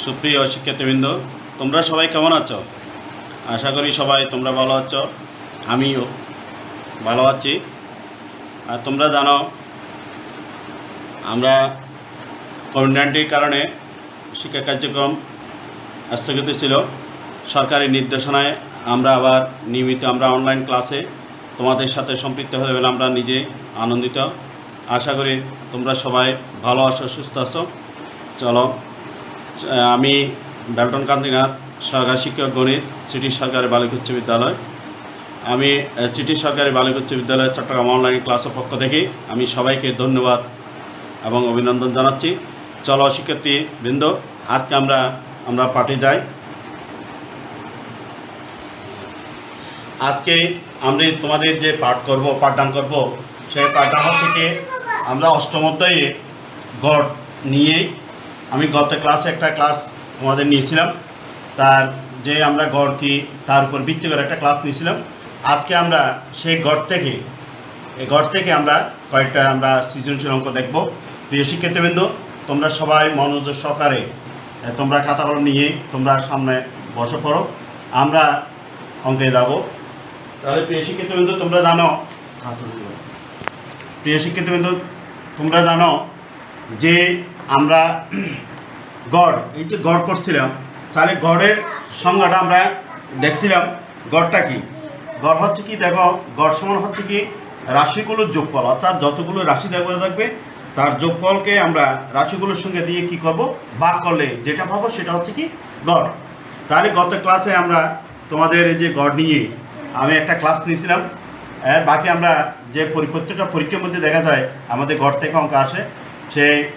সুপ্রিয় শিক্ষার্থীবৃন্দ, তোমরা সবাই কেমন আছো? আশা করি সবাই তোমরা ভালো আছো। আমিও ভালো আছি। আর তোমরা জানো আমরা কোভিড-19 কারণে শিক্ষা কার্যক্রম স্থগিত ছিল। সরকারি নির্দেশনায় আমরা আবার নিয়মিত অনলাইন ক্লাসে তোমাদের সাথে সম্পৃক্ত হয়ে গেলে আমরা নিজে আনন্দিত। আশা করি তোমরা সবাই ভালো আছো, সুস্থ আছো। চলো, আমি বেলটন কান্তিনাথ, সহকারী শিক্ষক গণিত, সিটি সরকারি বালিকা উচ্চ বিদ্যালয়। আমি সিটি সরকারি বালিকা উচ্চ বিদ্যালয় চট্টগ্রাম অনলাইন ক্লাসের পক্ষ থেকে আমি সবাইকে ধন্যবাদ এবং অভিনন্দন জানাচ্ছি। চলো শিক্ষার্থীবৃন্দ, আজকে আমরা পাঠে যাই। আজকে আমরা তোমাদের যে পাঠদান করব সেই পাঠদান হচ্ছে কি আমরা অষ্টম অধ্যায়ে গড় নিয়ে আমি গত ক্লাসে একটা ক্লাস তোমাদের নিয়েছিলাম। তার যে আমরা গড় কি তার উপর ভিত্তি করে একটা ক্লাস নিয়েছিলাম। আজকে আমরা সেই গড় থেকে আমরা কয়েকটা সৃজনশীল অঙ্ক দেখব। প্রিয় শিক্ষার্থীবৃন্দ, তোমরা সবাই মনোযোগ সহকারে তোমরা খাতা কলম নিয়ে তোমরা সামনে বসে পড়ো, আমরা অঙ্কে যাব। তাহলে প্রিয় শিক্ষার্থীবৃন্দ, তোমরা জানো যে আমরা এই যে গড় করছিলাম, তাহলে গড়ের সংজ্ঞাটা আমরা দেখছিলাম। গড়টা কি? গড় হচ্ছে কি, দেখো, গড় সমান হচ্ছে কি রাশিগুলোর যোগফল, অর্থাৎ যতগুলো রাশি দেওয়া থাকবে তার যোগফলকে আমরা রাশিগুলোর সঙ্গে দিয়ে কি করব, ভাগ করলে যেটা পাবো সেটা হচ্ছে কি গড়। তাহলে গত ক্লাসে আমরা তোমাদের এই যে গড় নিয়ে আমি একটা ক্লাস নিয়েছিলাম। বাকি আমরা যে প্রত্যেকটা পরীক্ষার মধ্যে দেখা যায় আমাদের গড় থেকে অঙ্ক আসে।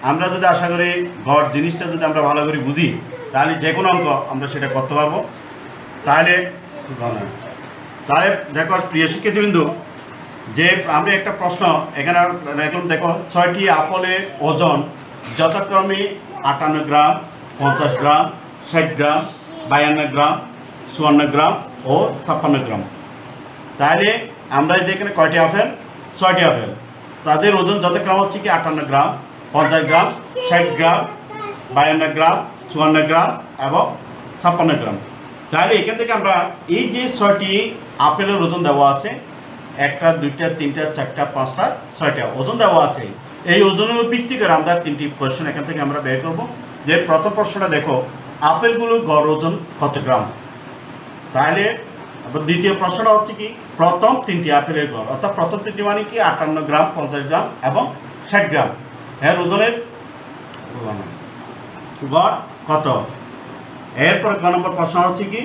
আমরা যদি আশা করি গড় জিনিসটা যদি আমরা ভালো করে বুঝি, তাহলে যে কোনো অঙ্ক আমরা সেটা করতে পারবো। তাহলে দেখো প্রিয় শিক্ষার্থীবৃন্দু, যে আমরা একটা প্রশ্ন এখানে এখন দেখো, 6টি আপেলের ওজন যথাক্রমে 58 গ্রাম, 50 গ্রাম, 60 গ্রাম, 52 গ্রাম, 54 গ্রাম ও 56 গ্রাম। তাহলে আমরা এখানে কয়টি আপেল? 6টি আপেল। তাদের ওজন যথাক্রম হচ্ছে কি 58 গ্রাম, 50 গ্রাম, 60 গ্রাম, 52 গ্রাম, 54 গ্রাম এবং 56 গ্রাম। তাহলে এখান থেকে আমরা এই যে 6টি আপেলের ওজন দেওয়া আছে, 1টা 2টা 3টা 4টা 5টা 6টা ওজন দেওয়া আছে। এই ওজনের ভিত্তি করে আমরা 3টি কোয়েশ্চেন এখান থেকে আমরা বের করব। যে প্রথম প্রশ্নটা দেখো, আপেলগুলোর গড় ওজন কত গ্রাম? তাহলে দ্বিতীয় প্রশ্নটা হচ্ছে কি প্রথম 3টি আপেলের গড়, অর্থাৎ প্রথম 3টি মানে কি 58 গ্রাম, 50 গ্রাম এবং 60 গ্রাম, এর ওজনের গড় কত? এরপর ক নম্বর প্রশ্ন হচ্ছে কি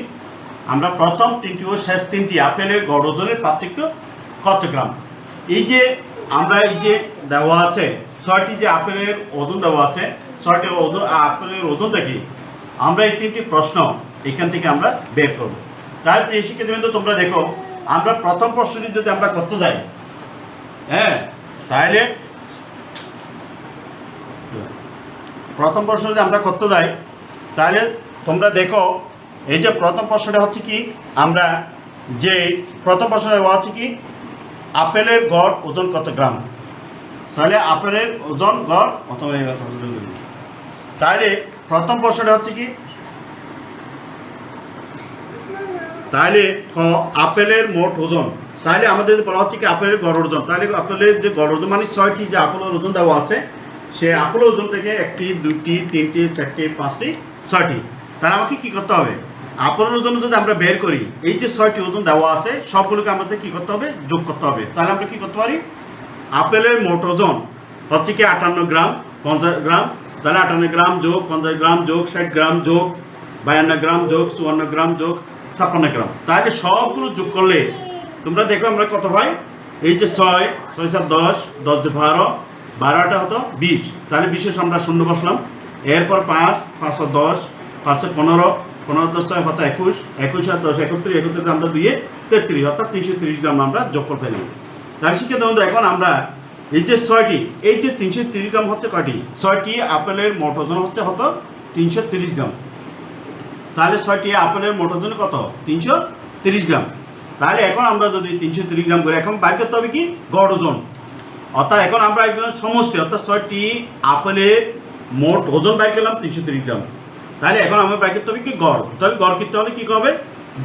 আমরা প্রথম 3টি ও শেষ 3টি আপেলের গড় ওজনের পার্থক্য কত গ্রাম? এই যে দেওয়া আছে 6টি যে আপেলের ওজন দেওয়া আছে, 6টি আপেলের ওজন থেকে আমরা এই 3টি প্রশ্ন এখান থেকে আমরা বের করব। তাই প্রিয় শিক্ষার্থীবৃন্দ, তোমরা দেখো, আমরা প্রথম প্রশ্নটি যদি আমরা করতে যাই, তাহলে প্রথম প্রশ্ন যদি আমরা করতে যাই, তাহলে তোমরা দেখো এই যে প্রথম প্রশ্নটা হচ্ছে কি আমরা যে প্রথম প্রশ্ন দেওয়া আছে কি আপেলের গড় ওজন কত গ্রাম। তাহলে আপেলের ওজন গড় তাহলে প্রথম প্রশ্নটা হচ্ছে কি, তাহলে আপেলের মোট ওজন। তাহলে আমাদের বলা হচ্ছে কি আপেলের গড় ওজন। তাহলে আপেলের যে গড় ওজন মানে 6টি যে আপেলের ওজন দেওয়া আছে, সে আপেলের ওজন থেকে 1টি 2টি 3টি 4টি 5টি 6টি। তাহলে আমাকে কি করতে হবে, আপেলের ওজন যদি আমরা বের করি, এই যে 6টি ওজন দেওয়া আছে সবগুলোকে আমাদের কি করতে হবে, যোগ করতে হবে। তাহলে আমরা কি করতে পারি, আপেলের মোট ওজন হচ্ছে কি 58 গ্রাম, 50 গ্রাম, তাহলে 58 গ্রাম যোগ 50 গ্রাম যোগ 60 গ্রাম যোগ 52 গ্রাম যোগ 54 গ্রাম যোগ 56 গ্রাম। তাহলে সবগুলো যোগ করলে তোমরা দেখো আমরা কত হয়, এই যে 6 6 7 10, 10 12, 12টা হতো 20। তাহলে 20 আমরা শূন্য বসলাম। এরপর 5 5 10, 5 15, 15 10 6 হতো 21, 21 আর 10 31, 31 আমরা 2 33, অর্থাৎ 330 গ্রাম আমরা যোগ করতে পেলাম। তাহলে শিক্ষার্থীবৃন্দ, এখন আমরা এই যে 6টি, এই যে 330 গ্রাম হচ্ছে কয়টি, 6টি আপেলের মোট ওজন হচ্ছে 330 গ্রাম। তাহলে 6টি আপেলের মোট ওজন কত, 330 গ্রাম। তাহলে এখন আমরা যদি 330 গ্রাম করে এখন বাইর করতে হবে কি গড় ওজন, অর্থাৎ এখন আমরা একজন সমষ্টি, অর্থাৎ 6টি আপেলের মোট ওজন বাইর করলাম 330 গ্রাম। তাহলে এখন আমার বাইর করতে হবে কি গড়। তাহলে গড় করতে হলে কি হবে,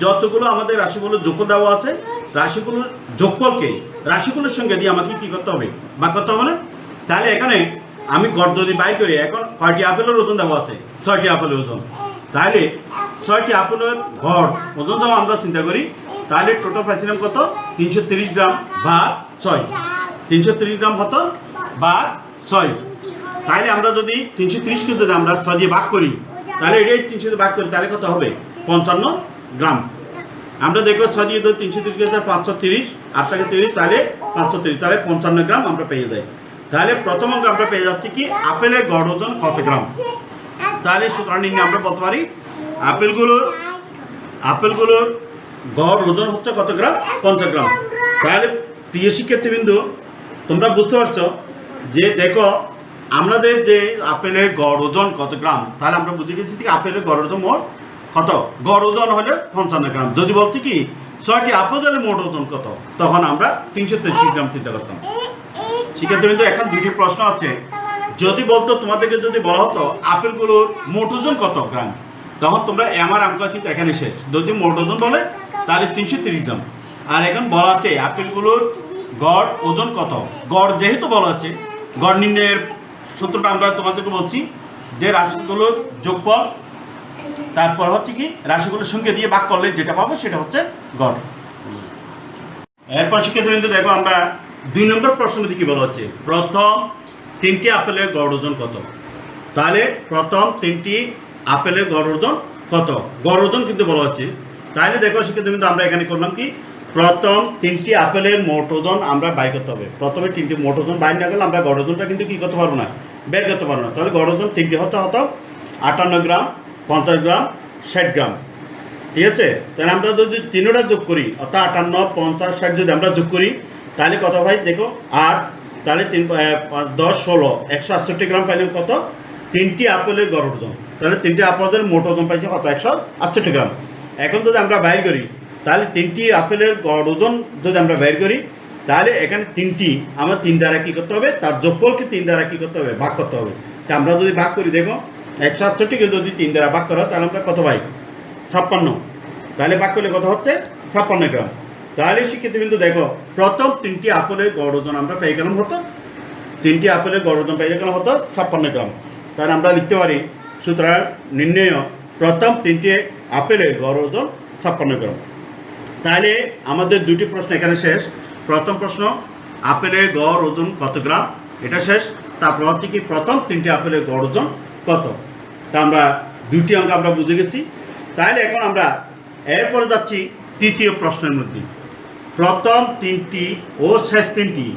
যতগুলো আমাদের রাশিগুলোর যোগফল দেওয়া আছে রাশিগুলোর যোগফলকে রাশিগুলোর সঙ্গে দিয়ে আমাকে কি করতে হবে, ভাগ করতে হবে না। তাহলে এখানে আমি গড় যদি বাইর করি, এখন কয়টি আপেলের ওজন দেওয়া আছে, 6টি আপেলের ওজন। তাহলে 6টি আপেলের গড় ওজন যখন আমরা চিন্তা করি, তাহলে টোটাল পাইছিলাম কত, 330 গ্রাম ভাগ 6, 330 গ্রাম হতো ভাগ 6। তাহলে আমরা যদি 330কে যদি আমরা 6 দিয়ে ভাগ করি, তাহলে এটাই 300 দিয়ে ভাগ করি, তাহলে কত হবে 55 গ্রাম। আমরা দেখো 6 দিয়ে 330 530, 8 টাকা 30, তাহলে 530, তাহলে 55 গ্রাম আমরা পেয়ে যাই। তাহলে প্রথম অঙ্ক আমরা পেয়ে যাচ্ছি কি, আপেলের গড় ওজন কত গ্রাম। তাহলে সুতরাং নির্ণয় আমরা বলতে পারি আপেলগুলোর গড় ওজন হচ্ছে কত গ্রাম, 50 গ্রাম। তাহলে প্রিয় শিক্ষার্থীবৃন্দু, তোমরা বুঝতে পারছো যে দেখো আমাদের যে আপেলের গড় ওজন কত গ্রাম, তাহলে আমরা বুঝে গেছি যে আপেলের গড় ওজন মোট কত, গড় ওজন হলে 55 গ্রাম। যদি বলছি কি 6টি আপেলের মোট ওজন কত, তখন আমরা 330 গ্রাম চিন্তা করতাম। শিক্ষার্থীবৃন্দু, এখন দুটি প্রশ্ন আছে। যদি বলতো তোমাদেরকে যদি বলা হতো আপেলগুলোর মোট ওজন কত গ্রাম, তখন তোমরা আমার অঙ্ক কিন্তু এখানে শেষ। যদি মোট ওজন বলে তাহলে 330 গ্রাম। আর এখন বলাতে আপেলগুলোর গড় ওজন কত, গড় যেহেতু বলা আছে, গড় নির্ণয়ের সূত্রটা আমরা তোমাদেরকে বলছি যে রাশিগুলোর যোগফল, তারপর হচ্ছে কি রাশিগুলোর সঙ্গে দিয়ে ভাগ করলে যেটা পাবো সেটা হচ্ছে গড়। এরপর শিক্ষার্থীবৃন্দ দেখো আমরা 2 নম্বর প্রশ্নটি কি বলা হচ্ছে, প্রথম 3টি আপেলের গড় ওজন কত। তাহলে প্রথম 3টি আপেলের গড় ওজন কত, গড় ওজন কিন্তু বলা হচ্ছে। তাহলে দেখো শিক্ষার্থীবৃন্দ, আমরা এখানে করলাম কি, প্রথম 3টি আপেলের মোট ওজন আমরা বাইর করতে হবে। প্রথমে 3টি মোট ওজন বাইর না করলে আমরা গড় ওজনটা কিন্তু কি করতে পারবো না, বের করতে পারবো না। তাহলে গড় ওজন 3টি হতো 58 গ্রাম, 50 গ্রাম, 60 গ্রাম। ঠিক আছে, তাহলে আমরা যদি তিনটা যোগ করি, অর্থাৎ 58, 50, 60 যদি আমরা যোগ করি, তাহলে কত ভাই দেখো 8, তাহলে 3, 5, 10, 16, 168 গ্রাম পাইলাম কত, 3টি আপেলের গড় ওজন। তাহলে 3টি আপেলের মোট ওজন পাইছে কত, 168 গ্রাম। এখন যদি আমরা বাইর করি, তাহলে 3টি আপেলের গড় ওজন যদি আমরা বাইর করি, তাহলে এখানে 3টি আমার 3 দ্বারা কী করতে হবে, তার যোগফলকে 3 দ্বারা কী করতে হবে, ভাগ করতে হবে। তা আমরা যদি ভাগ করি, দেখো 168কে যদি 3 দ্বারা ভাগ করা, তাহলে আমরা কত পাই, 56। তাহলে ভাগ করলে কত হচ্ছে, 56 গ্রাম। তাহলে শিক্ষার্থীবৃন্দ দেখো, প্রথম 3টি আপেলের গড় ওজন আমরা পেয়ে গেলাম হতো, 3টি আপেলের গড় ওজন পেয়ে গেলাম হতো 56 গ্রাম। তাহলে আমরা লিখতে পারি, সুতরাং নির্ণয় প্রথম 3টি আপেলের গড় ওজন 56 গ্রাম। তাহলে আমাদের 2টি প্রশ্ন এখানে শেষ। প্রথম প্রশ্ন আপেলের গড় ওজন কত গ্রাম, এটা শেষ। তারপর হচ্ছে কি প্রথম 3টি আপেলের গড় ওজন কত। তা আমরা 2টি অঙ্ক আমরা বুঝে গেছি। তাহলে এখন আমরা এরপরে যাচ্ছি তৃতীয় প্রশ্নের মধ্যে। প্রথম 3টি ও শেষ 3টি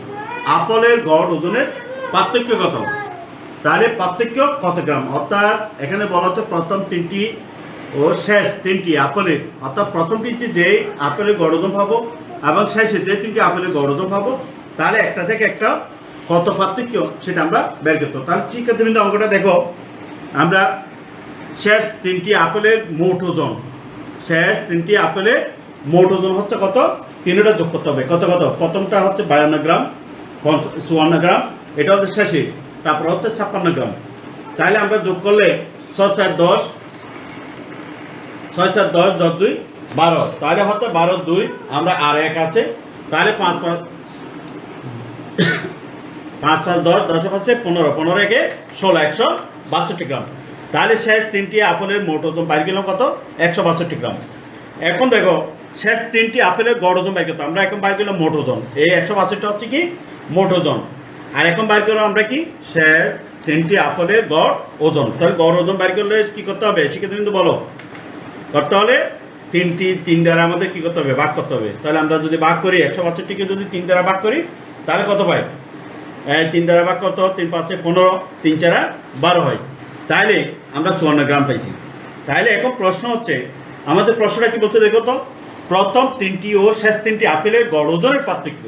আপেলের গড় ওজনের পার্থক্য কত। তাহলে পার্থক্য কত গ্রাম, অর্থাৎ এখানে বলা হচ্ছে প্রথম 3টি ও শেষ 3টি আপেলের, অর্থাৎ প্রথম 3টি যে আপেলের গড় ওজন পাবো এবং শেষে যে 3টি আপেলের গড় ওজন পাবো, তাহলে একটা থেকে একটা কত পার্থক্য সেটা আমরা বের করতে। তাহলে শিক্ষার্থীবৃন্দ অঙ্কটা দেখো, আমরা শেষ 3টি আপেলের মোট ওজন, শেষ 3টি আপেলের মোট ওজন হচ্ছে কত, 3টা যোগ করতে হবে। কত কত, প্রথমটা হচ্ছে 52 গ্রাম, 54 গ্রাম, এটা হচ্ছে শেষে, তারপর হচ্ছে 56 গ্রাম। তাহলে আমরা যোগ করলে 6, 7, 10, 6, 7, 10, 10, 2, 12, তাহলে হচ্ছে 12, 2, আমরা আর 1 আছে, তাহলে 5, 5, 10, 10 হচ্ছে 15, 15 একে 16, 162 গ্রাম। তাহলে শেষ 3টি আপেলের মোট ওজন বাইর গেলাম কত, 162 গ্রাম। এখন দেখো শেষ 3টি আপেলের গড় ওজন বাইর করতে, আমরা এখন বাইর করলাম মোট ওজন, এই 162 হচ্ছে কি মোট ওজন। আর এখন বাইর করলাম আমরা কি শেষ 3টি আপেলের গড় ওজন। তাহলে গড় ওজন বাইর করলে কি করতে হবে শিক্ষার্থী কিন্তু বলো, করতে হলে 3 দ্বারা আমাদের কি করতে হবে, ভাগ করতে হবে। তাহলে আমরা যদি ভাগ করি, 162কে যদি 3 দ্বারা ভাগ করি, তাহলে কত পাই, 3 দ্বারা ভাগ করতে, 3, 5, 15, 3, 4, 12 হয়। তাহলে আমরা 54 গ্রাম পাইছি। তাহলে এখন প্রশ্ন হচ্ছে, আমাদের প্রশ্নটা কি বলছে দেখো তো, প্রথম 3টি ও শেষ 3টি আপেলের গড় ওজনের পার্থক্য।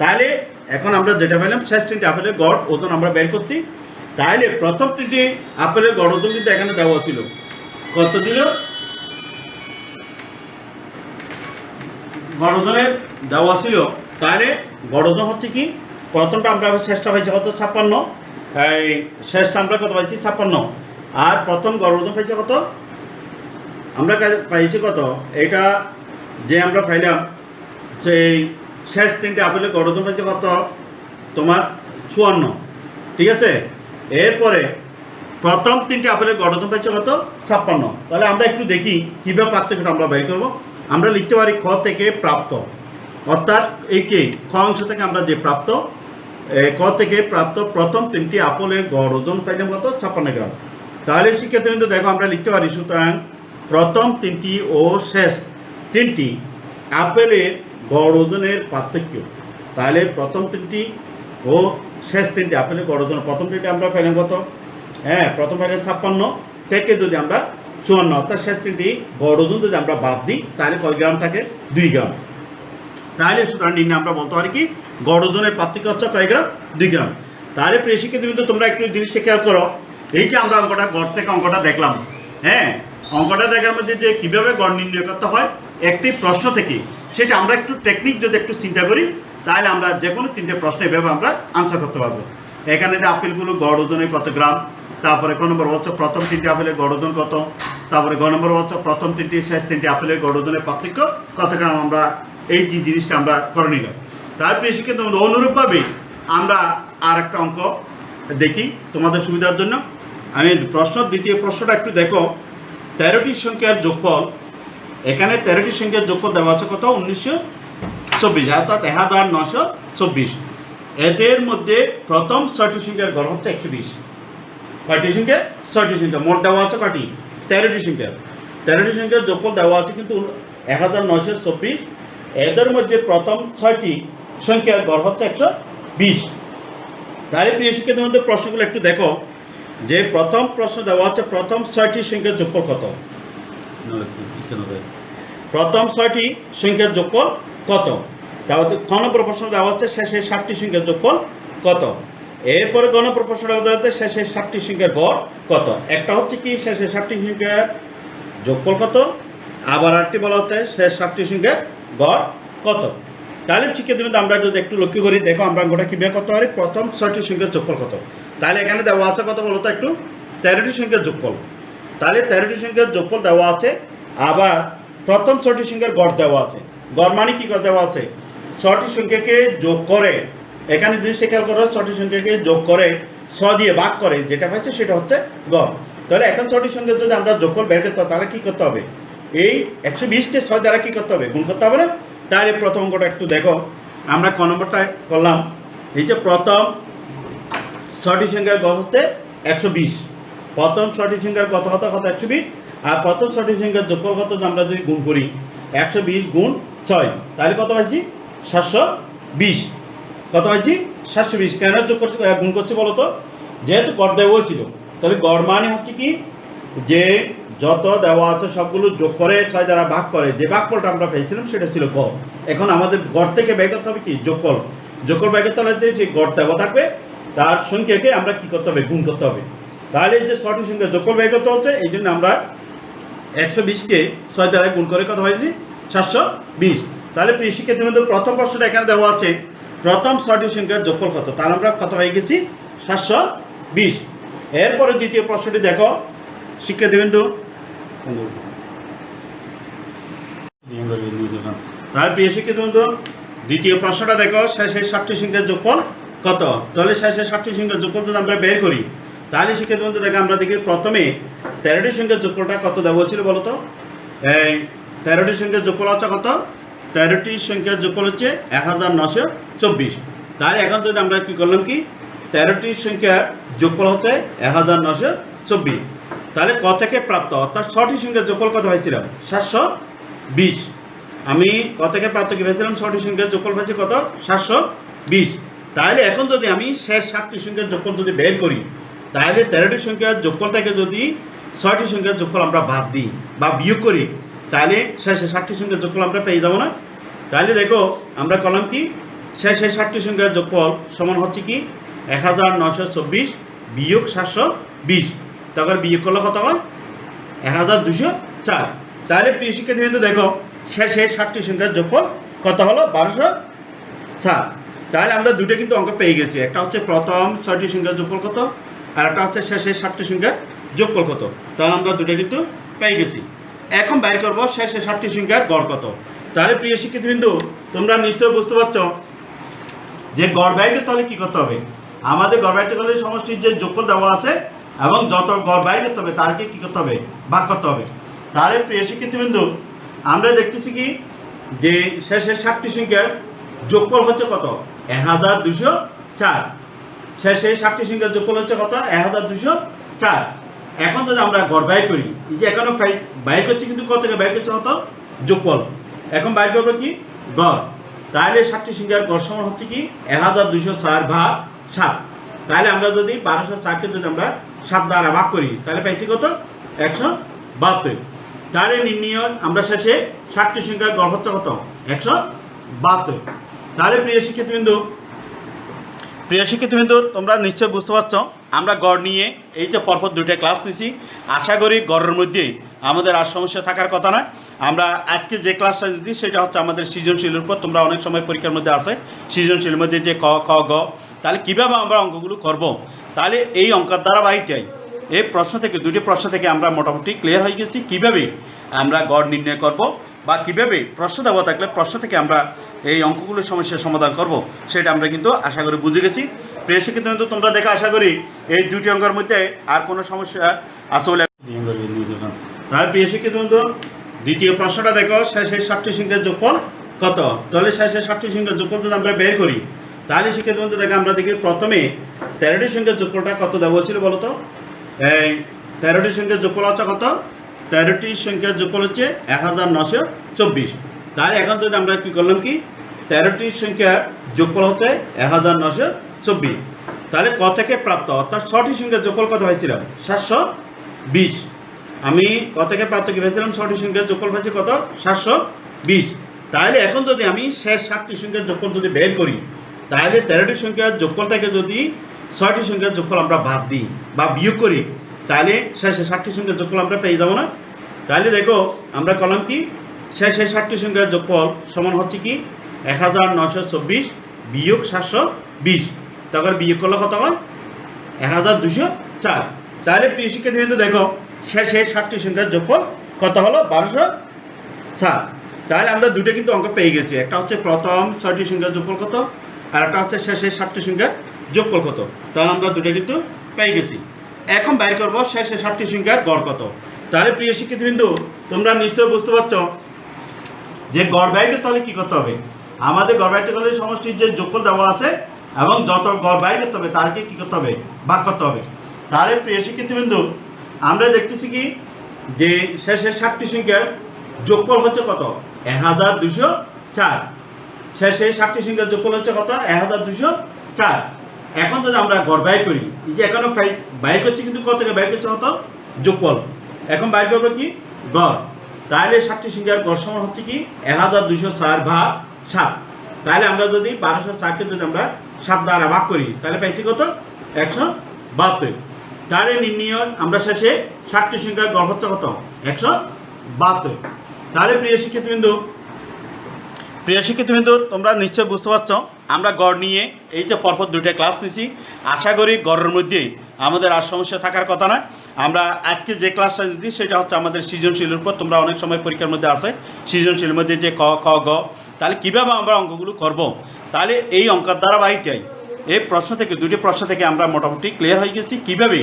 তাহলে এখন আমরা যেটা পেলাম, শেষ 3টি আপেলের গড় ওজন আমরা বের করছি। তাহলে প্রথম 3টি আপেলের গড় ওজন কিন্তু এখানে দেওয়া ছিল, কত দিল, গড় ওজনের দেওয়া ছিল। তাহলে গড় ওজন হচ্ছে কি, প্রথমটা আমরা শেষটা পাইছি কত, 56, এই শেষটা আমরা কত পাইছি 56। আর প্রথম গড় ওজন পাইছে কত, আমরা পাইছি কত, এটা যে আমরা পাইলাম সেই শেষ তিনটে আপেলের গড় ওজন পাইছে কত তোমার 54, ঠিক আছে। এরপরে প্রথম তিনটে আপেলের গড় ওজন পাইছে কত 56। তাহলে আমরা একটু দেখি কীভাবে পার্থক্যটা আমরা বের করবো। আমরা লিখতে পারি খ থেকে প্রাপ্ত, অর্থাৎ এই কি খ অংশ থেকে আমরা যে প্রাপ্ত, ক থেকে প্রাপ্ত প্রথম তিনটি আপেলের গড় ওজন পাইলাম কত 56 গ্রাম। তাহলে শিক্ষার্থী কিন্তু দেখো আমরা লিখতে পারি, সুতরাং প্রথম তিনটি ও শেষ তিনটি আপেলের গড় ওজনের পার্থক্য। তাহলে প্রথম তিনটি ও শেষ তিনটি আপেলের গড় ওজন, প্রথম তিনটি আমরা পাইলাম কত, হ্যাঁ প্রথম পাইলাম 56 থেকে যদি আমরা 54, অর্থাৎ শেষ তিনটি গড় ওজন যদি আমরা বাদ দিই তাহলে কয় গ্রাম থাকে, 2 গ্রাম। তাহলে সুতরাং নির্ণয় আমরা বলতে পারি কি গড় ওজনের পার্থক্য হচ্ছে কয় গ্রাম, 2 গ্রাম। তাহলে প্রিয় শিক্ষার্থী কিন্তু তোমরা একটু জিনিসটা খেয়াল করো, এই যে আমরা অঙ্কটা গড় থেকে অঙ্কটা দেখলাম, হ্যাঁ অঙ্কটা দেখার মধ্যে যে কীভাবে গড় নির্ণয় করতে হয় একটি প্রশ্ন থেকে, সেটা আমরা একটু টেকনিক যদি একটু চিন্তা করি তাহলে আমরা যে কোনো তিনটে প্রশ্ন এভাবে আমরা আনসার করতে পারবো। এখানে যে আপেলগুলো গড় ওজনে কত গ্রাম, তারপরে ক নম্বর হচ্ছে প্রথম তিনটি আপেলের গড় ওজন কত, তারপরে গ নম্বর হচ্ছে প্রথম তিনটি শেষ তিনটি আপেলের গড় ওজনের পার্থক্য কত গ্রাম, আমরা এই যে জিনিসটা আমরা করে নিলাম। তারপরে শিক্ষিত অনুরূপভাবে আমরা আর একটা অঙ্ক দেখি তোমাদের সুবিধার জন্য। আমি প্রশ্ন দ্বিতীয় প্রশ্নটা একটু দেখো, 13টি সংখ্যার যোগফল, এখানে 13টি সংখ্যার যোগফল দেওয়া আছে কত 1924, অর্থাৎ 1924। এদের মধ্যে প্রথম 6টি সংখ্যার গড় হচ্ছে 120। কয়টি সংখ্যা, 6টি সংখ্যা, মোট দেওয়া আছে কয়টি, 13টি সংখ্যা। 13টি সংখ্যার যোগফল দেওয়া আছে কিন্তু 1924। এদের মধ্যে প্রথম 6টি সংখ্যার গড় হচ্ছে 120। তাহলে প্রিয় শিক্ষার্থীদের মধ্যে প্রশ্নগুলো একটু দেখো, যে প্রথম প্রশ্ন দেওয়া আছে প্রথম 6টি সংখ্যার যোগফল কত, প্রথম 6টি সংখ্যার যোগফল কত। তাহলে খ নম্বর প্রশ্ন দেওয়া হচ্ছে শেষে 7টি সংখ্যার যোগফল কত। এরপরে গ নম্বর প্রশ্ন দেওয়া হচ্ছে শেষে 7টি সংখ্যার গড় কত। একটা হচ্ছে কি শেষে 7টি সংখ্যার যোগফল কত, আবার আরেকটি বলা হচ্ছে শেষ 7টি সংখ্যার গড় কত। তাহলে শিক্ষার্থীদের আমরা যদি একটু লক্ষ্য করি, দেখো আমরা গোটা কীভাবে করতে পারি, প্রথম 6টি সংখ্যার যোগফল কত। তাহলে এখানে দেওয়া আছে কত বলতো একটু, 13টি সংখ্যার যোগফল। তাহলে 13টি সংখ্যার যোগফল দেওয়া আছে, আবার প্রথম 6টি সংখ্যার গড় দেওয়া আছে। গড় মানে কি দেওয়া আছে, 6টি সংখ্যাকে যোগ করে, এখানে জিনিসটা খেয়াল করো, 6টি সংখ্যাকে যোগ করে 6 দিয়ে ভাগ করে যেটা পাইছে সেটা হচ্ছে গড়। তাহলে এখন 6টি সংখ্যা যদি আমরা যোগফল বের করতে হয় তাহলে কী করতে হবে, এই 120কে 6 দ্বারা কী করতে হবে, গুণ করতে হবে না। তাহলে প্রথম অঙ্কটা একটু দেখো, আমরা ক নম্বরটা করলাম, এই যে প্রথম 6টি সংখ্যার গড় হচ্ছে 120, প্রথম 6টি সংখ্যার কত কত কত 120, আর প্রথম 6টি সংখ্যার যোগফল কত আমরা যদি গুণ করি 120 গুণ 6, তাহলে কত পাইছি 720। কত পাইছি 720। কেন যোগ করছি গুণ করছি বলো তো, যেহেতু গড় দেওয়া ছিল, তাহলে গড় মানে হচ্ছে কি যে যত দেওয়া আছে সবগুলো যোগ করে 6 দ্বারা ভাগ করে যে ভাগফলটা আমরা পেয়েছিলাম সেটা ছিল গড়। এখন আমাদের গড় থেকে বের করতে হবে কি যোগফল, যোগফল বের করতে হলে যে গড় দেওয়া থাকবে তার সংখ্যাকে আমরা কি করতে হবে, গুণ করতে হবে। তাহলে এই যে 6টি সংখ্যা যোগফল বের করতে হচ্ছে, এই জন্য আমরা 120কে 6 দ্বারা গুণ করে কত পাইছি 720। তাহলে প্রিয় শিক্ষার্থীদের মধ্যে প্রথম প্রশ্নটা এখানে দেওয়া আছে প্রথম 6টি সংখ্যার যোগফল কত, তাহলে আমরা কত হয়ে গেছি 720। এরপরে দ্বিতীয় প্রশ্নটি দেখো শিক্ষার্থীবৃন্দ, তাহলে প্রিয় শিক্ষার্থীবৃন্দ দ্বিতীয় প্রশ্নটা দেখো, শেষে 7টি সংখ্যার যোগফল কত। তাহলে শেষে 7টি সংখ্যার যোগফল যদি আমরা বের করি তাহলে শিক্ষার্থীবৃন্দ দেখো আমরা দেখি প্রথমে 13টি সংখ্যার যোগফলটা কত দেওয়া ছিল বলো তো, এই 13টি সংখ্যার যোগফল হচ্ছে কত, 13টি সংখ্যার যোগফল হচ্ছে 1924। তাহলে এখন যদি আমরা কি করলাম কি 13টি সংখ্যার যোগফল হচ্ছে 1924, তাহলে ক থেকে প্রাপ্ত অর্থাৎ 6টি সংখ্যার যোগফল কত হয়েছিলাম 720। আমি ক থেকে প্রাপ্ত কি পেয়েছিলাম 6টি সংখ্যার যোগফল পেয়েছি কত 720। তাহলে এখন যদি আমি শেষ 7টি সংখ্যার যোগফল যদি বের করি তাহলে 13টি সংখ্যার যোগফল থেকে যদি 6টি সংখ্যার যোগফল আমরা বাদ দিই বা বিয়োগ করি তাহলে শেষে 7টি সংখ্যার যোগফল আমরা পেয়ে যাবো না। তাহলে দেখো আমরা করলাম কি শেষে 7টি সংখ্যার যোগফল সমান হচ্ছে কি 1924 বিয়োগ 720, তখন বিয়োগ করলে কত হয় 1204। তাহলে প্রিয় শিক্ষার্থীবৃন্দ দেখো শেষে 7টি সংখ্যার যোগফল কত হলো 1207। তাহলে আমরা দুটো কিন্তু অঙ্ক পেয়ে গেছি, একটা হচ্ছে প্রথম 6টি সংখ্যার যোগফল কত, আর একটা হচ্ছে শেষের 7টি সংখ্যার যোগফল কত। তাহলে আমরা দুটো কিন্তু পেয়ে গেছি। এখন বাইর করব শেষের 7টি সংখ্যার গড় কত। তাহলে প্রিয় শিক্ষার্থীবৃন্দ, তোমরা নিশ্চয়ই বুঝতে পারছো যে গড় বাইর করতে হলে কী করতে হবে। আমাদের গড় বাইর করতে হলে সমষ্টির যে যোগফল দেওয়া আছে এবং যত গড় বাইর করতে হবে তারকে কী করতে হবে, ভাগ করতে হবে। তাহলে প্রিয় শিক্ষার্থীবৃন্দ, আমরা দেখতেছি কি যে শেষের 7টি সংখ্যার যোগফল হচ্ছে কত, 1204। শেষের 7টি সংখ্যার যোগফল হচ্ছে কত, 1204। এখন যদি আমরা গড় বাইর করি, এই যে এখনো বাইর করছি কিন্তু কত থেকে বাইর করছে কত, যোগফল। এখন বাইর করবো কি, গড়। তাহলে 7টি সংখ্যার গড় সমান হচ্ছে কি 1204 ভাগ 7। তাহলে আমরা যদি 1204কে যদি আমরা 7 দ্বারা ভাগ করি তাহলে পাইছি কত, 172। তাহলে নির্ণয় আমরা শেষে 7টি সংখ্যার গড় হচ্ছে কত, 172। তাহলে প্রিয় শিক্ষার্থীবৃন্দ, তোমরা নিশ্চয় বুঝতে পারছো আমরা গড় নিয়ে এই যে পরপর দুইটা ক্লাস নিয়েছি। আশা করি গড়ের মধ্যে আমাদের আর সমস্যা থাকার কথা না। আমরা আজকে যে ক্লাসটা দিচ্ছি সেটা হচ্ছে আমাদের সৃজনশীলের উপর। তোমরা অনেক সময় পরীক্ষার মধ্যে আসে সৃজনশীলের মধ্যে যে ক খ গ, তাহলে কীভাবে আমরা অঙ্কগুলো করব। তাহলে এই অঙ্কের ধারাবাহিকটাই এই প্রশ্ন থেকে, দুটি প্রশ্ন থেকে আমরা মোটামুটি ক্লিয়ার হয়ে গেছি কীভাবে আমরা গড় নির্ণয় করব বা কীভাবে প্রশ্ন দেওয়া থাকলে প্রশ্ন থেকে আমরা এই অঙ্কগুলোর সমস্যার সমাধান করব, সেটা আমরা কিন্তু আশা করি বুঝে গেছি। প্রিয় শিক্ষার্থী, তোমরা দেখে আশা করি এই দুটি অঙ্কের মধ্যে আর কোনো সমস্যা আছে বলে। তাহলে প্রিয় শিক্ষার্থী, দ্বিতীয় প্রশ্নটা দেখো, শেষের 7টি সংখ্যার যোগফল কত। তাহলে শেষের 7টি সংখ্যার যোগফল যদি আমরা বের করি তাহলে শিক্ষার্থী দেখো আমরা দেখি প্রথমে 13টি সংখ্যার যোগফলটা কত দেওয়া ছিল বলো তো। এই 13টি সংখ্যার যোগফল হচ্ছে কত, 13টি সংখ্যার যোগফল হচ্ছে 1924। তাহলে এখন যদি আমরা কি করলাম কি 13টি সংখ্যার যোগফল হচ্ছে 1924। তাহলে ক থেকে প্রাপ্ত অর্থাৎ 6টি সংখ্যার যোগফল কত হয়েছিল, 720। আমি ক থেকে প্রাপ্ত কি পেয়েছিলাম, 6টি সংখ্যার যোগফল পেয়েছি কত, 720। তাহলে এখন যদি আমি শেষ 7টি সংখ্যার যোগফল যদি বের করি তাহলে 13টি সংখ্যার যোগফল থেকে যদি 6টি সংখ্যার যোগফল আমরা বাদ দিই বা বিয়োগ করি তাহলে শেষে 7টি সংখ্যার যোগফল আমরা পেয়ে যাবো না। তাহলে দেখো আমরা করলাম কি শেষে 7টি সংখ্যার যোগফল সমান হচ্ছে কি 1924 বিয়োগ 720। তখন বিয়োগ করলে কত হয়, 1204। তাহলে প্রিয় শিক্ষার্থী দেখো শেষে 7টি সংখ্যার যোগফল কত হলো, 1204। তাহলে আমরা দুটো কিন্তু অঙ্ক পেয়ে গেছি। একটা হচ্ছে প্রথম 6টি সংখ্যার যোগফল কত, আর একটা হচ্ছে শেষে 7টি সংখ্যার যোগফল কত। তাহলে আমরা দুটো কিন্তু পেয়ে গেছি। এখন বাইর করবো শেষে 7টি সংখ্যার গড় কত। তাহলে প্রিয় শিক্ষার্থীবৃন্দ, তোমরা নিশ্চয়ই বুঝতে পারছো যে গড় বাইর করতে হলে কী করতে হবে। আমাদের গড় বাইর করতে হলে সমষ্টির যে যোগফল দেওয়া আছে এবং যত গড় বাইর করতে হবে তারকে কী করতে হবে, ভাগ করতে হবে। তাহলে প্রিয় শিক্ষার্থীবৃন্দ, আমরা দেখতেছি কি যে শেষের 7টি সংখ্যার যোগফল হচ্ছে কত, 1204। শেষে 7টি সংখ্যার যোগফল হচ্ছে কত, 1204। এখন যদি আমরা গড় বাইর করি, এই যে এখনো বাইর করছি কিন্তু কত থেকে বাইর করছে কত, যোগফল। এখন বাইর করবো কি, গড়। তাহলে 7টি সংখ্যার গড় সমান হচ্ছে কি 1204 ভাগ 7। তাহলে আমরা যদি 1204কে যদি আমরা 7 দ্বারা ভাগ করি তাহলে পাইছি কত, 172। তাহলে নির্ণয় আমরা শেষে 7টি সংখ্যার গড় হচ্ছে কত, 172। তাহলে প্রিয় শিক্ষার্থীবৃন্দ, তোমরা নিশ্চয় বুঝতে পারছো আমরা গড় নিয়ে এই যে পরপর দুইটা ক্লাস নিয়েছি। আশা করি গড়ের মধ্যে আমাদের আর সমস্যা থাকার কথা না। আমরা আজকে যে ক্লাসটা দিচ্ছি সেটা হচ্ছে আমাদের সৃজনশীলের উপর। তোমরা অনেক সময় পরীক্ষার মধ্যে আসে সৃজনশীলের মধ্যে যে ক খ গ, তাহলে কীভাবে আমরা অঙ্কগুলো করব। তাহলে এই অঙ্কের ধারাবাহিকটাই এই প্রশ্ন থেকে, দুটি প্রশ্ন থেকে আমরা মোটামুটি ক্লিয়ার হয়ে গেছি কীভাবে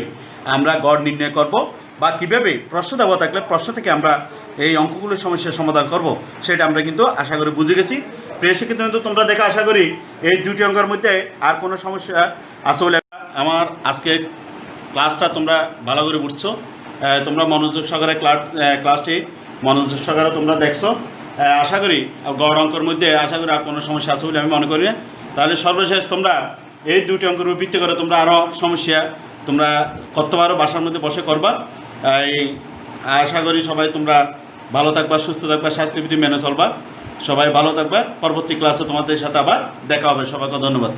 আমরা গড় নির্ণয় করব বা কীভাবে প্রশ্ন দেওয়া থাকলে প্রশ্ন থেকে আমরা এই অঙ্কগুলোর সমস্যার সমাধান করব, সেটা আমরা কিন্তু আশা করি বুঝে গেছি। প্রিয় শিক্ষার্থী, তোমরা দেখে আশা করি এই দুটি অঙ্কের মধ্যে আর কোনো সমস্যা আছে বলে। আমার আজকে ক্লাসটা তোমরা ভালো করে বুঝছো, তোমরা মনোযোগ সহকারে ক্লাসটি মনোযোগ সহকারে তোমরা দেখছো। আশা করি গড় অঙ্কের মধ্যে আশা করি আর কোনো সমস্যা আছে বলে আমি মনে করি না। তাহলে সর্বশেষ তোমরা এই দুটি অঙ্কের উপর ভিত্তি করে তোমরা আরও সমস্যা তোমরা করতে পারো, বাসার মধ্যে বসে করবা। এই আশা করি সবাই তোমরা ভালো থাকবা, সুস্থ থাকবা, স্বাস্থ্যবিধি মেনে চলবা। সবাই ভালো থাকবা। পরবর্তী ক্লাসে তোমাদের সাথে আবার দেখা হবে। সবাইকে ধন্যবাদ।